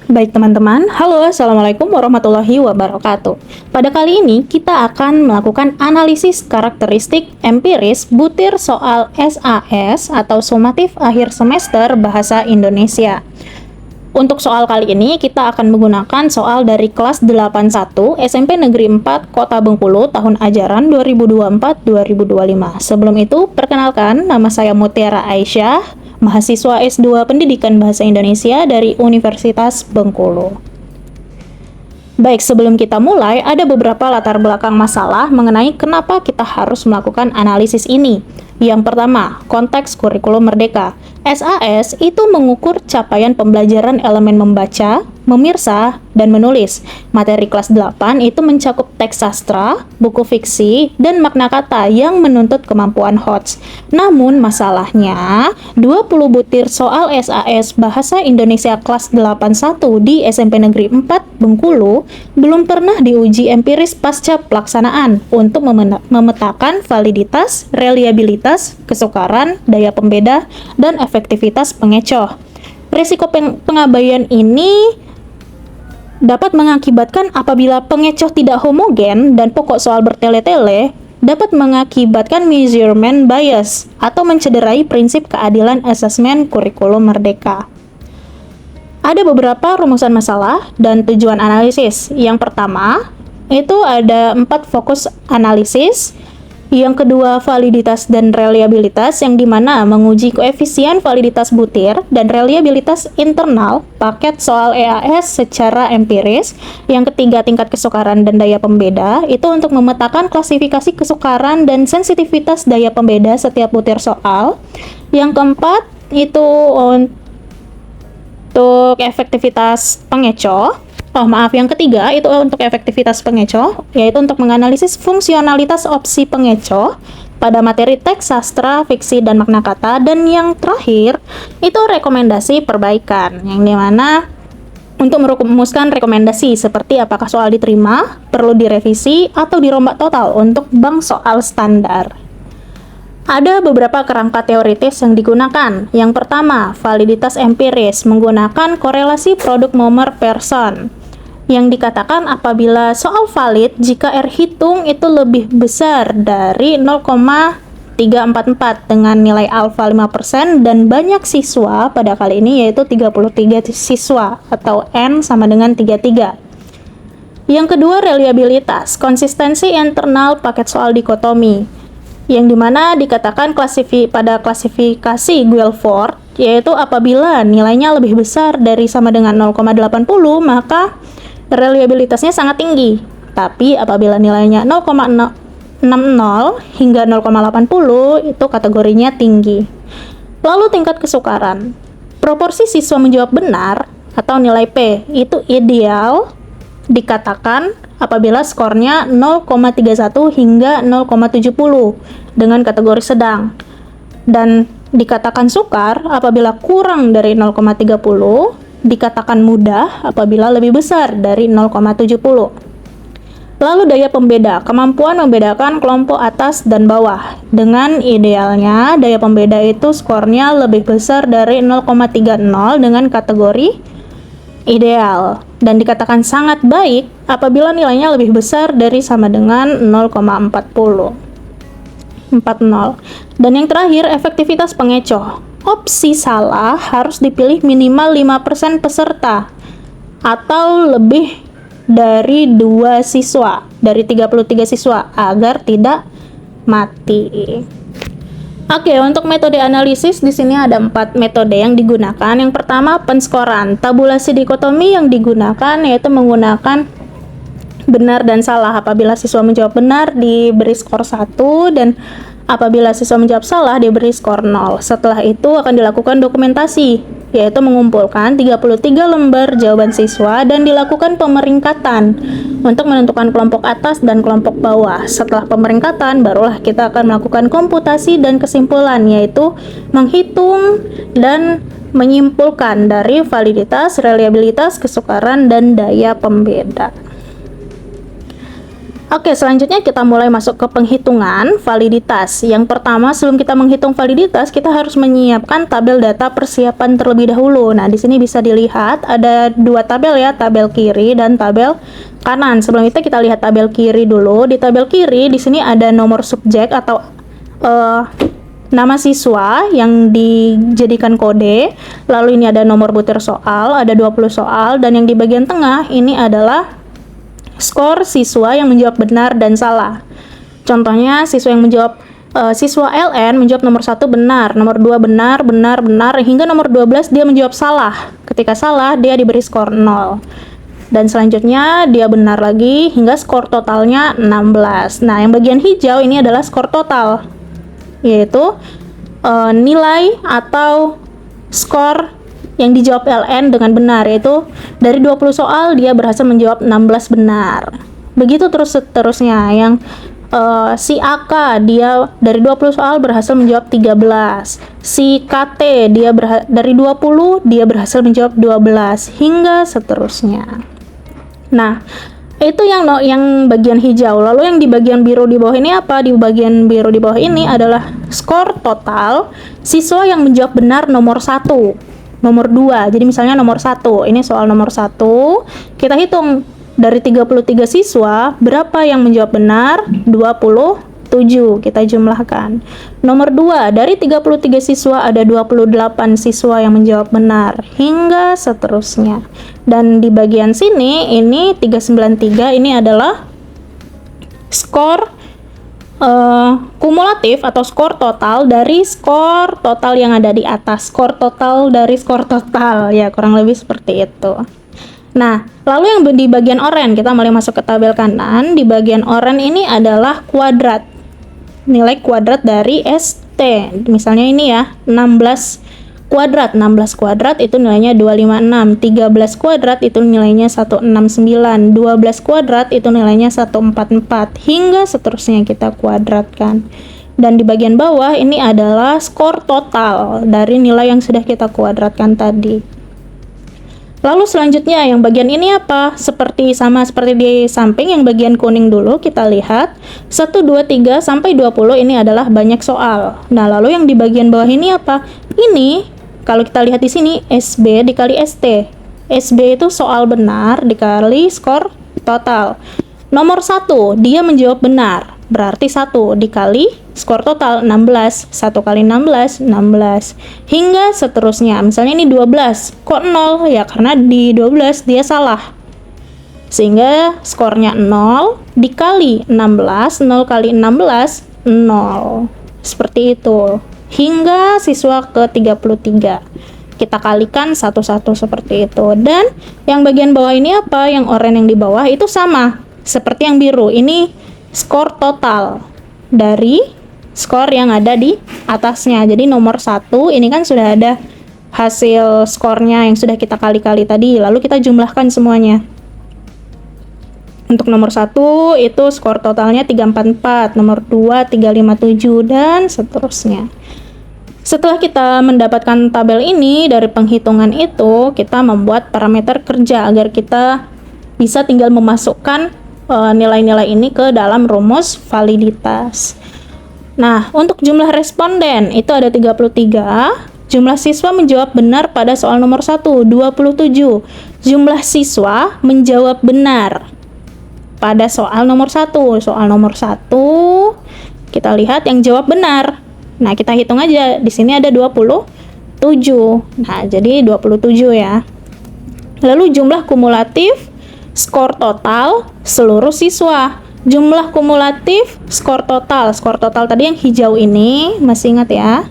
Baik teman-teman, halo assalamualaikum warahmatullahi wabarakatuh. Pada kali ini kita akan melakukan analisis karakteristik empiris butir soal SAS atau sumatif akhir semester bahasa Indonesia. Untuk soal kali ini kita akan menggunakan soal dari kelas 81 SMP Negeri 4 Kota Bengkulu tahun ajaran 2024-2025. Sebelum itu, perkenalkan nama saya Mutiara Aisyah, mahasiswa S2 Pendidikan Bahasa Indonesia dari Universitas Bengkulu. Baik, sebelum kita mulai, ada beberapa latar belakang masalah mengenai kenapa kita harus melakukan analisis ini. Yang pertama, konteks kurikulum merdeka. SAS itu mengukur capaian pembelajaran elemen membaca, memirsa, dan menulis. Materi kelas 8 itu mencakup teks sastra, buku fiksi, dan makna kata yang menuntut kemampuan HOTS. Namun masalahnya, 20 butir soal SAS Bahasa Indonesia kelas 81 di SMP Negeri 4 Bengkulu belum pernah diuji empiris pasca pelaksanaan untuk memetakan validitas, reliabilitas, kesukaran, daya pembeda, dan efektivitas pengecoh. Risiko pengabaian ini dapat mengakibatkan apabila pengecoh tidak homogen dan pokok soal bertele-tele, dapat mengakibatkan measurement bias atau mencederai prinsip keadilan asesmen kurikulum merdeka. Ada beberapa rumusan masalah dan tujuan analisis. Yang pertama, itu ada 4 fokus analisis. Yang kedua, validitas dan reliabilitas, yang dimana menguji koefisien validitas butir dan reliabilitas internal paket soal EAS secara empiris. Yang ketiga, tingkat kesukaran dan daya pembeda, itu untuk memetakan klasifikasi kesukaran dan sensitivitas daya pembeda setiap butir soal. Yang keempat, itu untuk efektivitas pengecoh. Yang ketiga itu untuk efektivitas pengecoh, yaitu untuk menganalisis fungsionalitas opsi pengecoh pada materi teks sastra, fiksi, dan makna kata. Dan yang terakhir itu rekomendasi perbaikan, yang dimana untuk merumuskan rekomendasi seperti apakah soal diterima, perlu direvisi, atau dirombak total untuk bank soal standar. Ada beberapa kerangka teoritis yang digunakan. Yang pertama, validitas empiris menggunakan korelasi produk momer person, yang dikatakan apabila soal valid jika R hitung itu lebih besar dari 0,344 dengan nilai alfa 5% dan banyak siswa pada kali ini yaitu 33 siswa atau N sama dengan 33. Yang kedua, reliabilitas, konsistensi internal paket soal dikotomi, yang dimana dikatakan pada klasifikasi Guilford, yaitu apabila nilainya lebih besar dari sama dengan 0,80 maka reliabilitasnya sangat tinggi, tapi apabila nilainya 0,60 hingga 0,80 itu kategorinya tinggi. Lalu tingkat kesukaran, proporsi siswa menjawab benar atau nilai P itu ideal dikatakan apabila skornya 0,31 hingga 0,70 dengan kategori sedang, dan dikatakan sukar apabila kurang dari 0,30, dikatakan mudah apabila lebih besar dari 0,70. Lalu daya pembeda, kemampuan membedakan kelompok atas dan bawah. Dengan idealnya daya pembeda itu skornya lebih besar dari 0,30 dengan kategori ideal, dan dikatakan sangat baik apabila nilainya lebih besar dari sama dengan 0,40. Dan yang terakhir, efektivitas pengecoh. Opsi salah harus dipilih minimal 5% peserta atau lebih dari 2 siswa dari 33 siswa agar tidak mati. Oke, untuk metode analisis di sini ada 4 metode yang digunakan. Yang pertama, penskoran. Tabulasi dikotomi yang digunakan yaitu menggunakan benar dan salah. Apabila siswa menjawab benar diberi skor 1 dan apabila siswa menjawab salah diberi skor 0. Setelah itu akan dilakukan dokumentasi, yaitu mengumpulkan 33 lembar jawaban siswa dan dilakukan pemeringkatan untuk menentukan kelompok atas dan kelompok bawah. Setelah pemeringkatan, barulah kita akan melakukan komputasi dan kesimpulan, yaitu menghitung dan menyimpulkan dari validitas, reliabilitas, kesukaran, dan daya pembeda. Oke, selanjutnya kita mulai masuk ke penghitungan validitas. Yang pertama, sebelum kita menghitung validitas, kita harus menyiapkan tabel data persiapan terlebih dahulu. Nah, di sini bisa dilihat ada dua tabel ya, tabel kiri dan tabel kanan. Sebelum itu kita lihat tabel kiri dulu. Di tabel kiri di sini ada nomor subjek atau nama siswa yang dijadikan kode. Lalu ini ada nomor butir soal, ada 20 soal, dan yang di bagian tengah ini adalah skor siswa yang menjawab benar dan salah. Contohnya siswa yang menjawab siswa LN menjawab nomor 1 benar, nomor 2 benar, benar, benar, hingga nomor 12 dia menjawab salah. Ketika salah, dia diberi skor 0. Dan selanjutnya dia benar lagi hingga skor totalnya 16. Nah, yang bagian hijau ini adalah skor total, yaitu nilai atau skor yang dijawab LN dengan benar, yaitu dari 20 soal dia berhasil menjawab 16 benar. Begitu terus seterusnya. Yang si AK dia dari 20 soal berhasil menjawab 13. Si KT dia dari 20 dia berhasil menjawab 12 hingga seterusnya. Nah, itu yang bagian hijau. Lalu yang di bagian biru di bawah ini apa? Di bagian biru di bawah ini adalah skor total siswa yang menjawab benar nomor 1, nomor 2. Jadi misalnya nomor 1, ini soal nomor 1, kita hitung dari 33 siswa berapa yang menjawab benar? 27, kita jumlahkan. Nomor 2, dari 33 siswa ada 28 siswa yang menjawab benar, hingga seterusnya. Dan di bagian sini ini 393, ini adalah skor kumulatif atau skor total dari skor total yang ada di atas. Skor total dari skor total, ya kurang lebih seperti itu. Nah, lalu yang di bagian oranye, kita mulai masuk ke tabel kanan. Di bagian oranye ini adalah kuadrat, nilai kuadrat dari ST. Misalnya ini ya, 16 kuadrat. 16 kuadrat itu nilainya 256, 13 kuadrat itu nilainya 169, 12 kuadrat itu nilainya 144, hingga seterusnya kita kuadratkan. Dan di bagian bawah ini adalah skor total dari nilai yang sudah kita kuadratkan tadi. Lalu selanjutnya yang bagian ini apa? Sama seperti di samping, yang bagian kuning dulu kita lihat 1, 2, 3 sampai 20 ini adalah banyak soal. Nah, lalu yang di bagian bawah ini apa? Ini kalau kita lihat di sini SB dikali ST. SB itu soal benar dikali skor total. Nomor 1 dia menjawab benar, berarti 1 dikali skor total 16, 1 kali 16, 16, hingga seterusnya. Misalnya ini 12, kok 0? Ya karena di 12 dia salah, sehingga skornya 0 dikali 16, 0 kali 16, 0. Seperti itu, hingga siswa ke 33. Kita kalikan satu-satu seperti itu. Dan yang bagian bawah ini apa? Yang oranye yang di bawah itu sama seperti yang biru. Ini skor total dari skor yang ada di atasnya. Jadi nomor 1 ini kan sudah ada hasil skornya yang sudah kita kali-kali tadi. Lalu kita jumlahkan semuanya. Untuk nomor 1 itu skor totalnya 344, nomor 2 357, dan seterusnya. Setelah kita mendapatkan tabel ini dari penghitungan itu, kita membuat parameter kerja agar kita bisa tinggal memasukkan nilai-nilai ini ke dalam rumus validitas. Nah, untuk jumlah responden itu ada 33. Jumlah siswa menjawab benar pada soal nomor 1, 27. Jumlah siswa menjawab benar pada soal nomor 1. Soal nomor 1 kita lihat yang jawab benar. Nah, kita hitung aja. Di sini ada 27. Nah, jadi 27 ya. Lalu jumlah kumulatif skor total seluruh siswa. Jumlah kumulatif skor total. Skor total tadi yang hijau ini, masih ingat ya?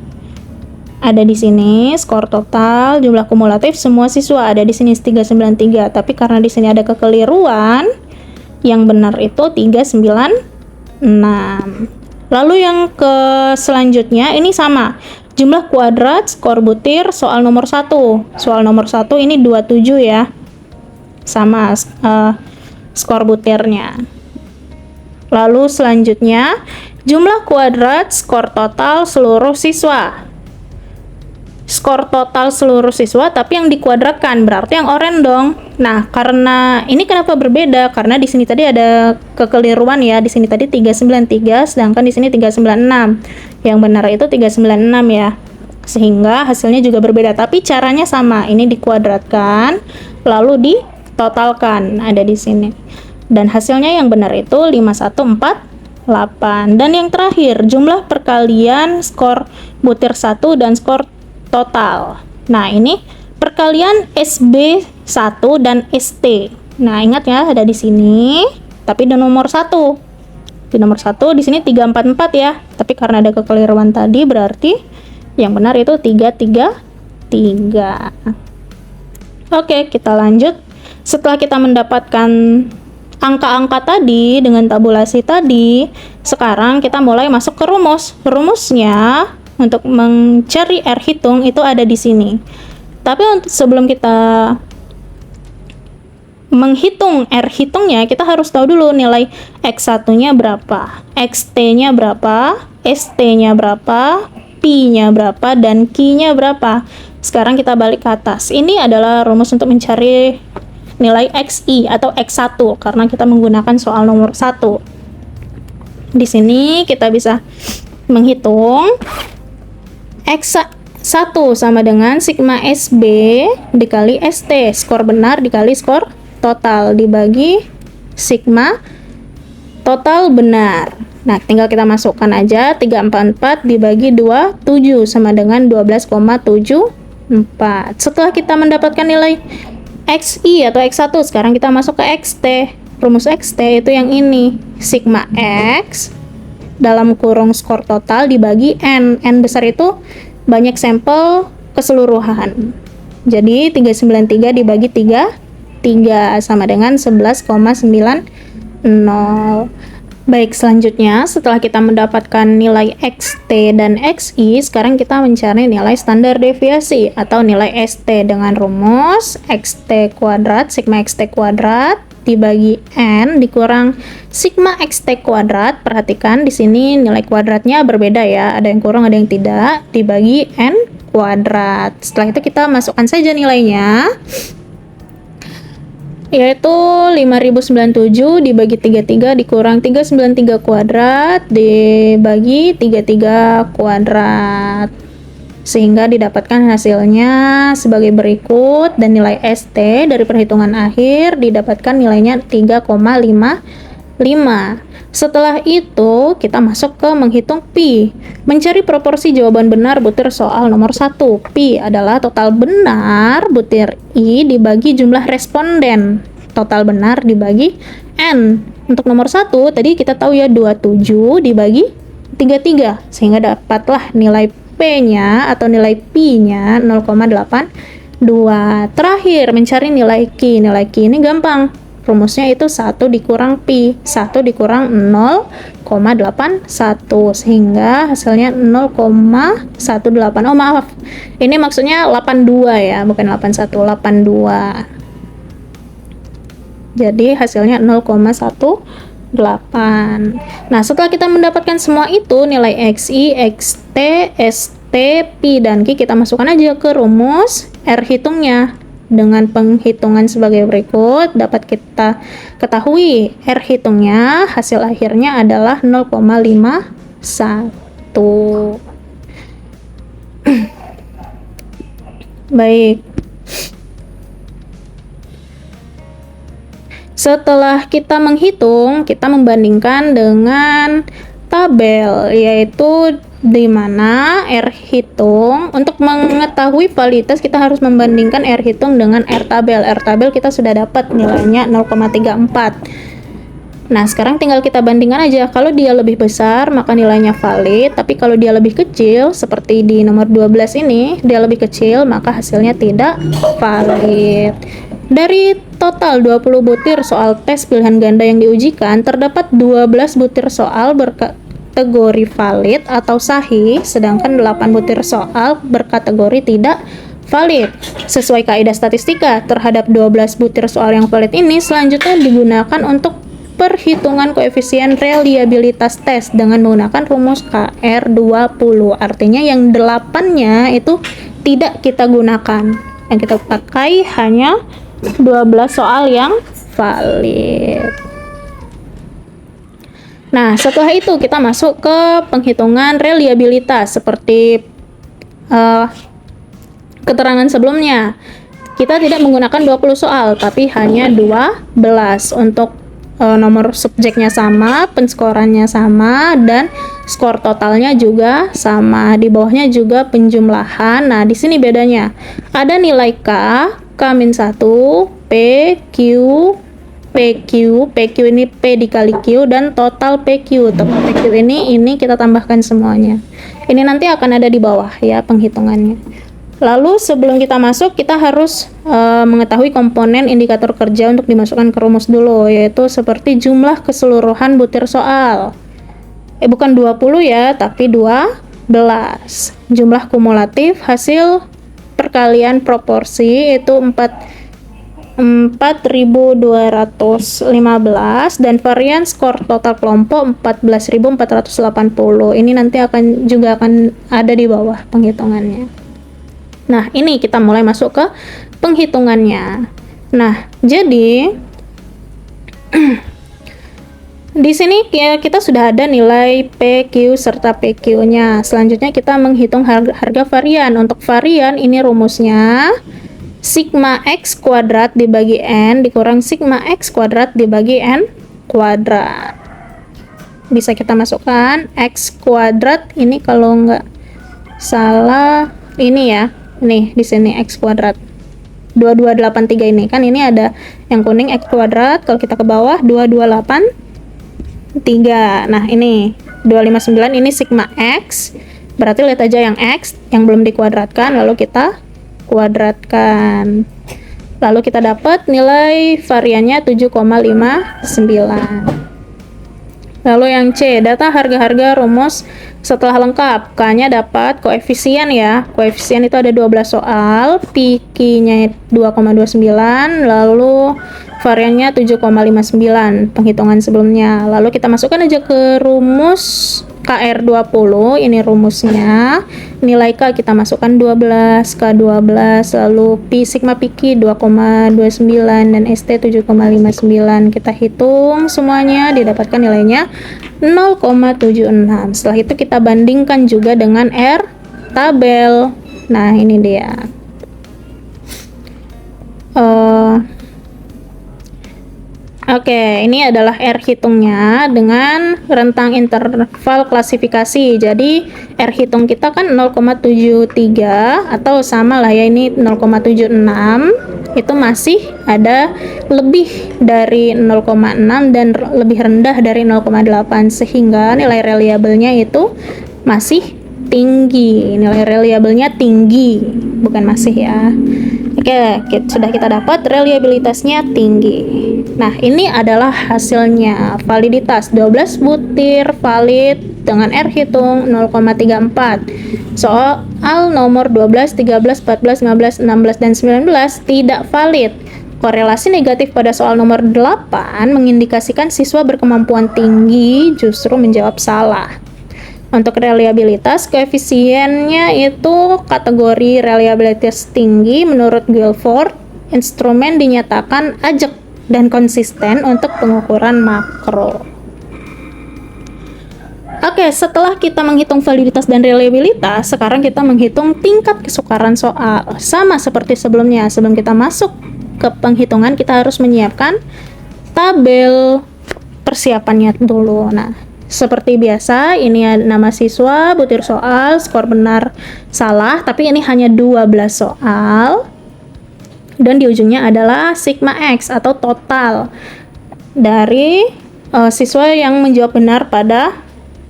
Ada di sini skor total jumlah kumulatif semua siswa ada di sini 393. Tapi karena di sini ada kekeliruan, yang benar itu 396. Lalu yang ke selanjutnya ini sama. Jumlah kuadrat skor butir soal nomor 1. Soal nomor 1 ini 27 ya. Sama skor butirnya. Lalu selanjutnya jumlah kuadrat skor total seluruh siswa. skor total seluruh siswa, tapi yang dikuadratkan, berarti yang oranye dong. Nah, karena ini kenapa berbeda? Karena di sini tadi ada kekeliruan ya. Di sini tadi 393, sedangkan di sini 396. Yang benar itu 396 ya. Sehingga hasilnya juga berbeda, tapi caranya sama. Ini dikuadratkan, lalu ditotalkan, ada di sini. Dan hasilnya yang benar itu 5148. Dan yang terakhir, jumlah perkalian skor butir 1 dan skor total. Nah, ini perkalian SB1 dan ST. Nah, ingat ya, ada di sini, tapi di nomor 1. Di nomor 1 di sini 344 ya. Tapi karena ada kekeliruan tadi, berarti yang benar itu 333. Oke, kita lanjut. Setelah kita mendapatkan angka-angka tadi dengan tabulasi tadi, sekarang kita mulai masuk ke rumus. Rumusnya untuk mencari R hitung itu ada di sini. Tapi sebelum kita menghitung R hitungnya, kita harus tahu dulu nilai X1-nya berapa, XT-nya berapa, ST-nya berapa, P-nya berapa, dan Q-nya berapa. Sekarang kita balik ke atas. Ini adalah rumus untuk mencari nilai XI atau X1 karena kita menggunakan soal nomor 1. Di sini kita bisa menghitung X1 sama dengan sigma SB dikali ST, skor benar dikali skor total, dibagi sigma total benar. Nah, tinggal kita masukkan aja, 344 dibagi 27 sama dengan 12,74. Setelah kita mendapatkan nilai XI atau X1, sekarang kita masuk ke XT. Rumus XT itu yang ini, sigma X dalam kurung skor total dibagi N. N besar itu banyak sampel keseluruhan. Jadi 393 dibagi 3 sama dengan 11,90. Baik, selanjutnya setelah kita mendapatkan nilai XT dan XI, sekarang kita mencari nilai standar deviasi atau nilai ST dengan rumus XT kuadrat, sigma XT kuadrat dibagi N dikurang sigma XT kuadrat. Perhatikan di sini nilai kuadratnya berbeda ya, ada yang kurang ada yang tidak, dibagi N kuadrat. Setelah itu kita masukkan saja nilainya, yaitu 5097 dibagi 33 dikurang 393 kuadrat dibagi 33 kuadrat, sehingga didapatkan hasilnya sebagai berikut. Dan nilai ST dari perhitungan akhir didapatkan nilainya 3,55. Setelah itu kita masuk ke menghitung Pi, mencari proporsi jawaban benar butir soal nomor 1. Pi adalah total benar butir I dibagi jumlah responden, total benar dibagi N. Untuk nomor 1 tadi kita tahu ya 27 dibagi 33, sehingga dapatlah nilai P-nya atau nilai Pi-nya 0,82. Terakhir mencari nilai Q. Nilai Q ini gampang, rumusnya itu 1 dikurang Pi, 1 dikurang 0,81, sehingga hasilnya 0,18. Oh maaf, ini maksudnya 82 ya, bukan 81, 82. Jadi hasilnya 0,18. Nah, setelah kita mendapatkan semua itu, nilai XI, XT, ST, Pi, dan Q, kita masukkan aja ke rumus R hitungnya. Dengan penghitungan sebagai berikut, dapat kita ketahui R hitungnya, hasil akhirnya adalah 0,51. Baik. Setelah kita menghitung, kita membandingkan dengan tabel, yaitu di mana R hitung, untuk mengetahui validitas kita harus membandingkan R hitung dengan R tabel. R tabel kita sudah dapat nilainya 0,34. Nah, sekarang tinggal kita bandingkan aja. Kalau dia lebih besar, maka nilainya valid. Tapi kalau dia lebih kecil, seperti di nomor 12 ini, dia lebih kecil, maka hasilnya tidak valid. Dari total 20 butir soal tes pilihan ganda yang diujikan, terdapat 12 butir soal berkategori valid atau sahih, sedangkan 8 butir soal berkategori tidak valid. Sesuai kaidah statistika, terhadap 12 butir soal yang valid ini selanjutnya digunakan untuk perhitungan koefisien reliabilitas tes dengan menggunakan rumus KR20. Artinya yang 8-nya itu tidak kita gunakan. Yang kita pakai hanya 12 soal yang valid. Nah, setelah itu kita masuk ke penghitungan reliabilitas seperti keterangan sebelumnya. Kita tidak menggunakan 20 soal, tapi hanya 12 untuk nomor subjeknya sama, penskorannya sama, dan skor totalnya juga sama. Di bawahnya juga penjumlahan. Nah, di sini bedanya. Ada nilai K, K-1, P, Q, PQ. PQ ini P dikali Q, dan total PQ. Total PQ ini kita tambahkan semuanya. Ini nanti akan ada di bawah ya penghitungannya. Lalu sebelum kita masuk, kita harus mengetahui komponen indikator kerja untuk dimasukkan ke rumus dulu, yaitu seperti jumlah keseluruhan butir soal. Bukan 20 ya, tapi 12. Jumlah kumulatif hasil perkalian proporsi itu 4.215, dan varian skor total kelompok 14.480. Ini nanti juga akan ada di bawah penghitungannya. Nah, ini kita mulai masuk ke penghitungannya. Nah, jadi di sini kita sudah ada nilai PQ serta PQ-nya. Selanjutnya kita menghitung harga varian. Untuk varian ini rumusnya sigma X kuadrat dibagi N dikurang sigma X kuadrat dibagi N kuadrat. Bisa kita masukkan X kuadrat ini, kalau nggak salah ini ya. Nih di sini X kuadrat 2283 ini kan, ini ada yang kuning X kuadrat, kalau kita ke bawah 2283. Nah, ini 259 ini sigma X, berarti lihat aja yang X yang belum dikuadratkan, lalu kita kuadratkan, lalu kita dapat nilai variannya 7,59. Lalu yang C, data harga-harga rumus setelah lengkap. K-nya dapat koefisien ya. Koefisien itu ada 12 soal, PQ-nya 2,29, lalu variannya 7,59 penghitungan sebelumnya. Lalu kita masukkan aja ke rumus KR20, ini rumusnya. Nilai K kita masukkan 12, K12, lalu Pi sigma PQ 2,29 dan ST 7,59. Kita hitung semuanya, didapatkan nilainya 0,76. Setelah itu kita bandingkan juga dengan R tabel. Nah, ini dia. Oke, ini adalah R hitungnya dengan rentang interval klasifikasi. Jadi R hitung kita kan 0,73 atau sama lah ya, ini 0,76. Itu masih ada lebih dari 0,6 dan lebih rendah dari 0,8, sehingga nilai reliabelnya itu masih tinggi. Nilai reliabelnya tinggi, bukan masih ya. Oke, sudah kita dapat reliabilitasnya tinggi. Nah, ini adalah hasilnya. Validitas 12 butir valid dengan R hitung 0,34. Soal nomor 12, 13, 14, 15, 16, dan 19 tidak valid. Korelasi negatif pada soal nomor 8 mengindikasikan siswa berkemampuan tinggi justru menjawab salah. Untuk reliabilitas, koefisiennya itu kategori reliabilitas tinggi menurut Guilford. Instrumen dinyatakan ajak dan konsisten untuk pengukuran makro. Oke, setelah kita menghitung validitas dan reliabilitas, sekarang kita menghitung tingkat kesukaran soal. Sama seperti sebelumnya, sebelum kita masuk ke penghitungan, kita harus menyiapkan tabel persiapannya dulu. Nah, seperti biasa, ini nama siswa, butir soal, skor benar salah, tapi ini hanya 12 soal. Dan di ujungnya adalah sigma X atau total dari siswa yang menjawab benar pada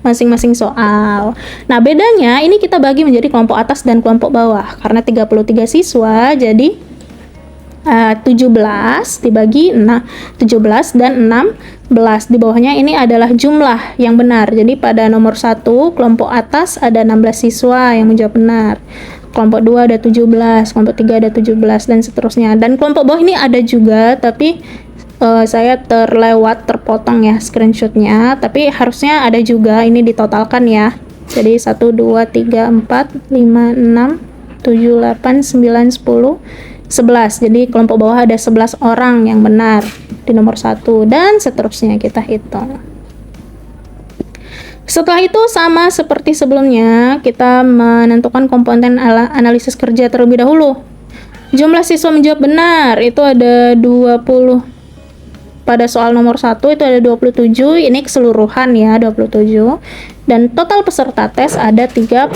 masing-masing soal. Nah, bedanya ini kita bagi menjadi kelompok atas dan kelompok bawah. Karena 33 siswa, jadi 17 dibagi 17 dan 16. Di bawahnya ini adalah jumlah yang benar. Jadi pada nomor 1 kelompok atas ada 16 siswa yang menjawab benar. Kelompok 2 ada 17, kelompok 3 ada 17, dan seterusnya. Dan kelompok bawah ini ada juga, tapi saya terpotong ya screenshotnya. Tapi harusnya ada juga, ini ditotalkan ya. Jadi 1, 2, 3, 4, 5, 6, 7, 8, 9, 10, 11. Jadi kelompok bawah ada 11 orang yang benar di nomor 1 dan seterusnya kita hitung. Setelah itu sama seperti sebelumnya, kita menentukan komponen analisis kerja terlebih dahulu. Jumlah siswa menjawab benar itu ada 20. Pada soal nomor 1 itu ada 27, ini keseluruhan ya 27. Dan total peserta tes ada 33.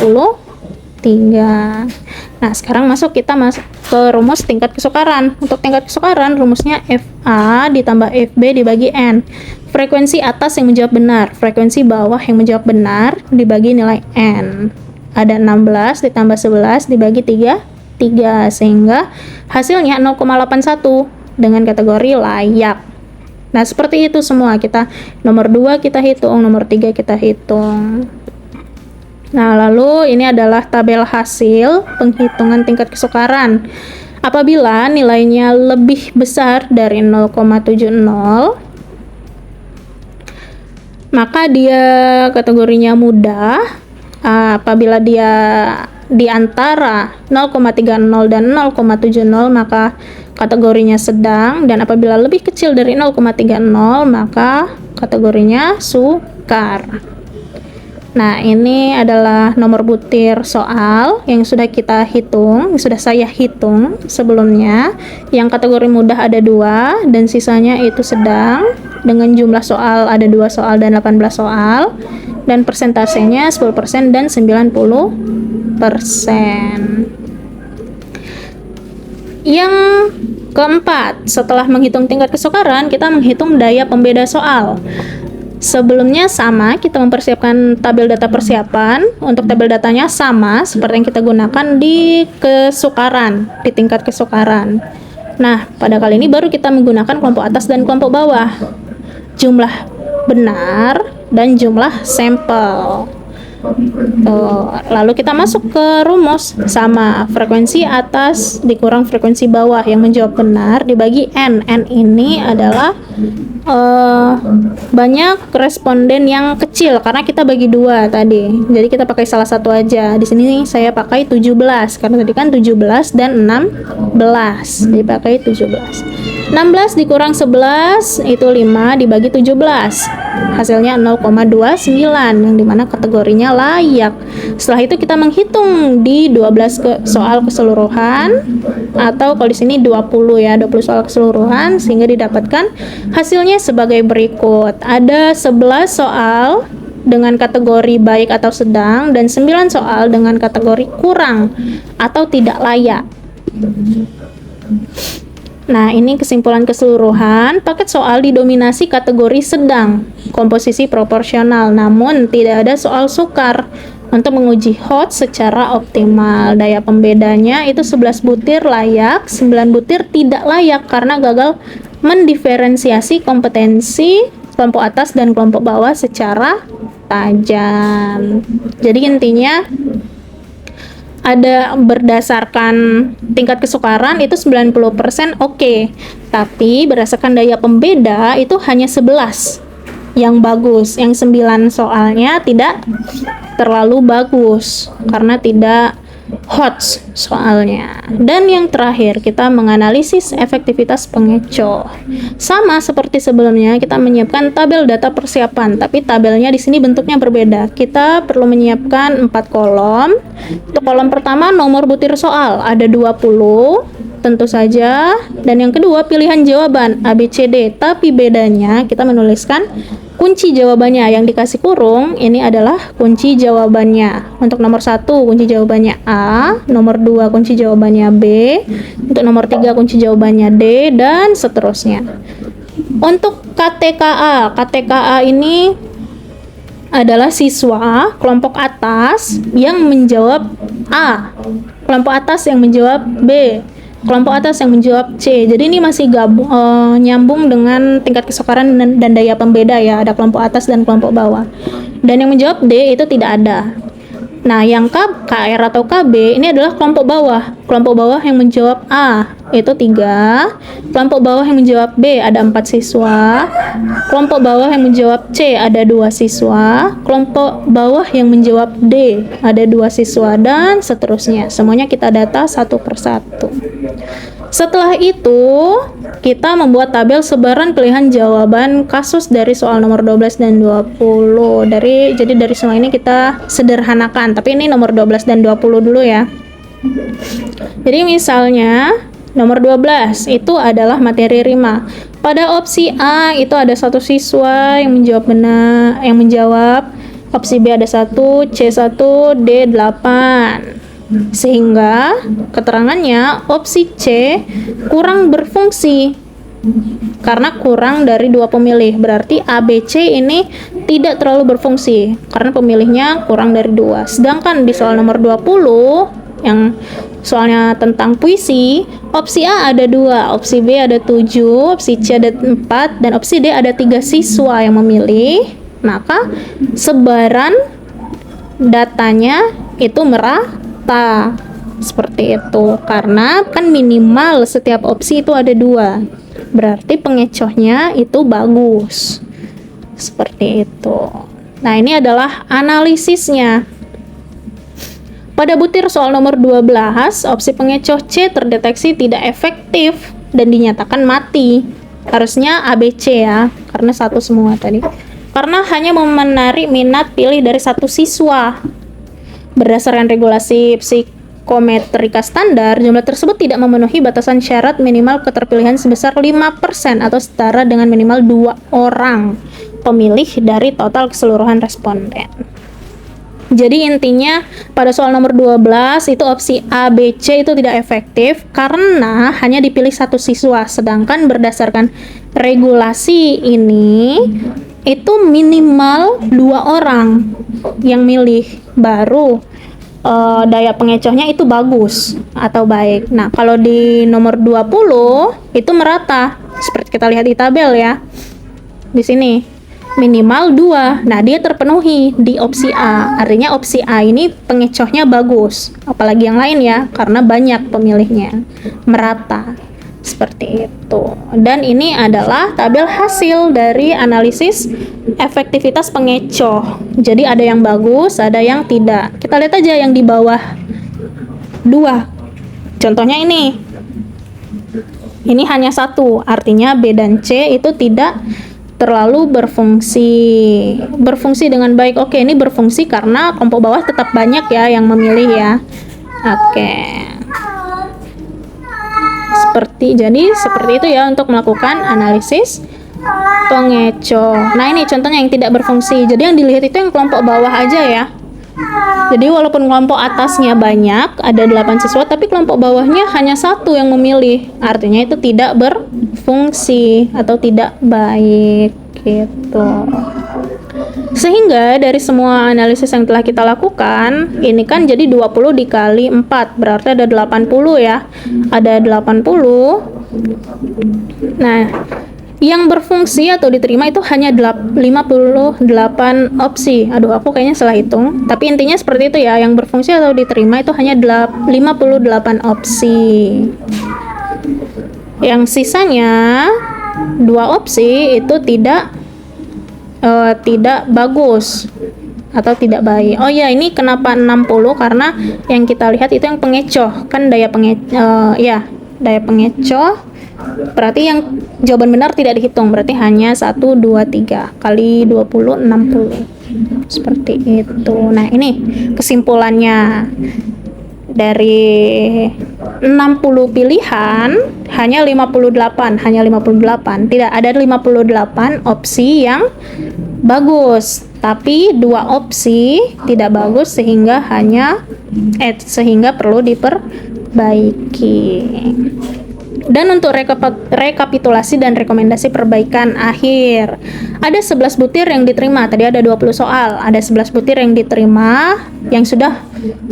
Nah, sekarang kita masuk ke rumus tingkat kesukaran. Untuk tingkat kesukaran, rumusnya FA ditambah FB dibagi N. Frekuensi atas yang menjawab benar, frekuensi bawah yang menjawab benar dibagi nilai N. Ada 16 ditambah 11 dibagi 3, sehingga hasilnya 0,81 dengan kategori layak. Nah, seperti itu semua. Kita nomor 2 kita hitung, nomor 3 kita hitung. Nah, lalu ini adalah tabel hasil penghitungan tingkat kesukaran. Apabila nilainya lebih besar dari 0,70, maka dia kategorinya mudah. Apabila dia di antara 0,30 dan 0,70, maka kategorinya sedang, dan apabila lebih kecil dari 0,30, maka kategorinya sukar. Nah, ini adalah nomor butir soal yang sudah kita hitung, yang sudah saya hitung sebelumnya. Yang kategori mudah ada 2 dan sisanya itu sedang, dengan jumlah soal ada 2 soal dan 18 soal, dan persentasenya 10% dan 90%. Yang keempat, setelah menghitung tingkat kesukaran, kita menghitung daya pembeda soal. Sebelumnya sama, kita mempersiapkan tabel data persiapan. Untuk tabel datanya sama seperti yang kita gunakan di kesukaran, di tingkat kesukaran. Nah, pada kali ini baru kita menggunakan kelompok atas dan kelompok bawah. Jumlah benar dan jumlah sampel. Lalu kita masuk ke rumus, sama frekuensi atas dikurang frekuensi bawah yang menjawab benar dibagi N. N ini adalah banyak responden yang kecil karena kita bagi 2 tadi. Jadi kita pakai salah satu aja. Di sini saya pakai 17 karena tadi kan 17 dan 16. Jadi pakai 17. 16 dikurang 11 itu 5 dibagi 17. Hasilnya 0,29 yang dimana kategorinya layak. Setelah itu kita menghitung di 12 soal keseluruhan, atau kalau di sini 20 ya, 20 soal keseluruhan, sehingga didapatkan hasilnya sebagai berikut. Ada 11 soal dengan kategori baik atau sedang dan 9 soal dengan kategori kurang atau tidak layak. Nah, ini kesimpulan keseluruhan. Paket soal didominasi kategori sedang, komposisi proporsional, namun tidak ada soal sukar. Untuk menguji hot secara optimal, daya pembedanya itu 11 butir layak, 9 butir tidak layak karena gagal mendiferensiasi kompetensi kelompok atas dan kelompok bawah secara tajam. Jadi intinya ada berdasarkan tingkat kesukaran itu 90% oke. Tapi berdasarkan daya pembeda itu hanya 11 yang bagus. Yang 9 soalnya tidak terlalu bagus karena tidak hot soalnya. Dan yang terakhir, kita menganalisis efektivitas pengecoh. Sama seperti sebelumnya, kita menyiapkan tabel data persiapan, tapi tabelnya di sini bentuknya berbeda. Kita perlu menyiapkan 4 kolom. Untuk kolom pertama, nomor butir soal ada 20, tentu saja. Dan yang kedua, pilihan jawaban A, B, C, D. Tapi bedanya kita menuliskan kunci jawabannya yang dikasih kurung, ini adalah kunci jawabannya. Untuk nomor 1 kunci jawabannya A, nomor 2 kunci jawabannya B, untuk nomor 3 kunci jawabannya D, dan seterusnya. Untuk KTKA ini adalah siswa kelompok atas yang menjawab A, kelompok atas yang menjawab B, kelompok atas yang menjawab C. Jadi ini masih nyambung dengan tingkat kesukaran dan daya pembeda ya. Ada kelompok atas dan kelompok bawah. Dan yang menjawab D itu tidak ada. Nah, yang KR atau KB ini adalah kelompok bawah. Kelompok bawah yang menjawab A itu 3. Kelompok bawah yang menjawab B ada 4 siswa. Kelompok bawah yang menjawab C ada 2 siswa. Kelompok bawah yang menjawab D ada 2 siswa, dan seterusnya. Semuanya kita data satu persatu. Setelah itu, kita membuat tabel sebaran pilihan jawaban kasus dari soal nomor 12 dan 20. Jadi dari semua ini kita sederhanakan, tapi ini nomor 12 dan 20 dulu ya. Jadi misalnya nomor 12 itu adalah materi rima. Pada opsi A itu ada 1 siswa yang menjawab benar, yang menjawab. Opsi B ada 1, C 1, D 8. Sehingga keterangannya opsi C kurang berfungsi karena kurang dari 2 pemilih. Berarti A, B, C ini tidak terlalu berfungsi karena pemilihnya kurang dari 2. Sedangkan di soal nomor 20 yang soalnya tentang puisi, opsi A ada 2, opsi B ada 7, opsi C ada 4, dan opsi D ada 3 siswa yang memilih. Maka sebaran datanya itu merata seperti itu, karena kan minimal setiap opsi itu ada 2, berarti pengecohnya itu bagus seperti itu. Nah, ini adalah analisisnya. Pada butir soal nomor 12, opsi pengecoh C terdeteksi tidak efektif dan dinyatakan mati. Harusnya ABC ya, karena 1 semua tadi. Karena hanya menarik minat pilih dari 1 siswa. Berdasarkan regulasi psikometrika standar, jumlah tersebut tidak memenuhi batasan syarat minimal keterpilihan sebesar 5% atau setara dengan minimal 2 orang pemilih dari total keseluruhan responden. Jadi intinya pada soal nomor 12 itu opsi A, B, C itu tidak efektif karena hanya dipilih 1 siswa, sedangkan berdasarkan regulasi ini itu minimal 2 orang yang milih baru daya pengecohnya itu bagus atau baik. Nah, kalau di nomor 20 itu merata seperti kita lihat di tabel ya. Di sini minimal 2. Nah, dia terpenuhi di opsi A. Artinya opsi A ini pengecohnya bagus. Apalagi yang lain ya, karena banyak pemilihnya. Merata. Seperti itu. Dan ini adalah tabel hasil dari analisis efektivitas pengecoh. Jadi ada yang bagus, ada yang tidak. Kita lihat aja yang di bawah 2. Contohnya ini. Ini hanya 1. Artinya B dan C itu tidak terlalu berfungsi dengan baik. Oke, ini berfungsi karena kelompok bawah tetap banyak ya yang memilih ya. Oke, seperti itu ya untuk melakukan analisis pengecoh. Nah, ini contohnya yang tidak berfungsi. Jadi yang dilihat itu yang kelompok bawah aja ya. Jadi walaupun kelompok atasnya banyak, ada 8 siswa, tapi kelompok bawahnya hanya 1 yang memilih. Artinya itu tidak berfungsi atau tidak baik gitu. Sehingga dari semua analisis yang telah kita lakukan, ini kan jadi 20 dikali 4, berarti ada 80 ya. Ada 80. Nah, yang berfungsi atau diterima itu hanya 58 opsi. Aduh, aku kayaknya salah hitung. Tapi intinya seperti itu ya. Yang berfungsi atau diterima itu hanya 58 opsi. Yang sisanya 2 opsi itu tidak bagus atau tidak baik. Oh ya, ini kenapa 60? Karena yang kita lihat itu yang pengecoh. Kan daya pengecoh. Berarti yang jawaban benar tidak dihitung, berarti hanya 1, 2, 3 kali 20, 60 seperti itu. Nah, ini kesimpulannya dari 60 pilihan hanya 58 tidak ada 58 opsi yang bagus, tapi 2 opsi tidak bagus sehingga perlu diperbaiki. Dan untuk rekapitulasi dan rekomendasi perbaikan akhir, ada 11 butir yang diterima. Tadi ada 20 soal, ada 11 butir yang diterima yang sudah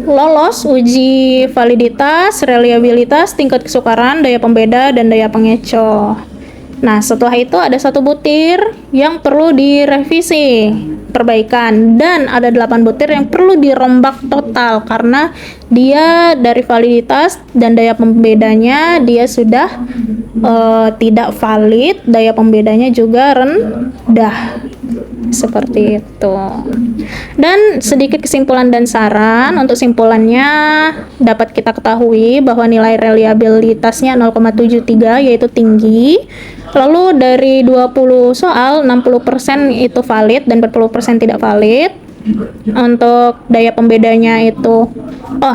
lolos uji validitas, reliabilitas, tingkat kesukaran, daya pembeda, dan daya pengecoh. Nah, setelah itu ada 1 butir yang perlu direvisi, perbaikan, dan ada 8 butir yang perlu dirombak total karena dia dari validitas dan daya pembedanya dia sudah tidak valid, daya pembedanya juga rendah. Seperti itu. Dan sedikit kesimpulan dan saran. Untuk simpulannya dapat kita ketahui bahwa nilai reliabilitasnya 0,73 yaitu tinggi. Lalu dari 20 soal 60% itu valid dan 40% tidak valid. Untuk daya pembedanya itu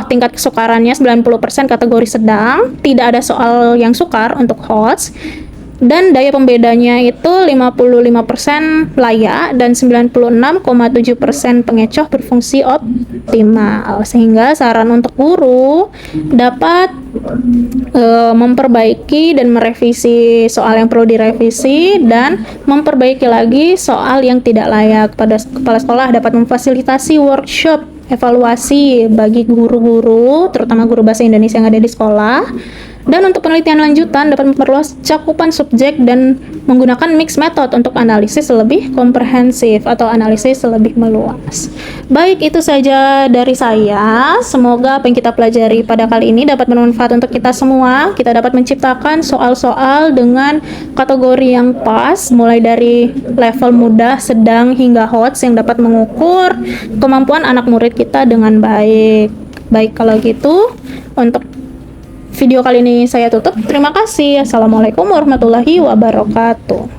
tingkat kesukarannya 90% kategori sedang, tidak ada soal yang sukar untuk HOTS. Dan daya pembedanya itu 55% layak dan 96,7% pengecoh berfungsi optimal. Sehingga saran untuk guru dapat memperbaiki dan merevisi soal yang perlu direvisi dan memperbaiki lagi soal yang tidak layak. Pada kepala sekolah dapat memfasilitasi workshop evaluasi bagi guru-guru, terutama guru bahasa Indonesia yang ada di sekolah. Dan untuk penelitian lanjutan dapat memperluas cakupan subjek dan menggunakan mix method untuk analisis lebih komprehensif atau analisis lebih meluas. Baik, itu saja dari saya. Semoga apa yang kita pelajari pada kali ini dapat bermanfaat untuk kita semua. Kita dapat menciptakan soal-soal dengan kategori yang pas, mulai dari level mudah, sedang, hingga HOTS yang dapat mengukur kemampuan anak murid kita dengan baik. Baik, kalau gitu, untuk video kali ini saya tutup. Terima kasih. Assalamualaikum warahmatullahi wabarakatuh.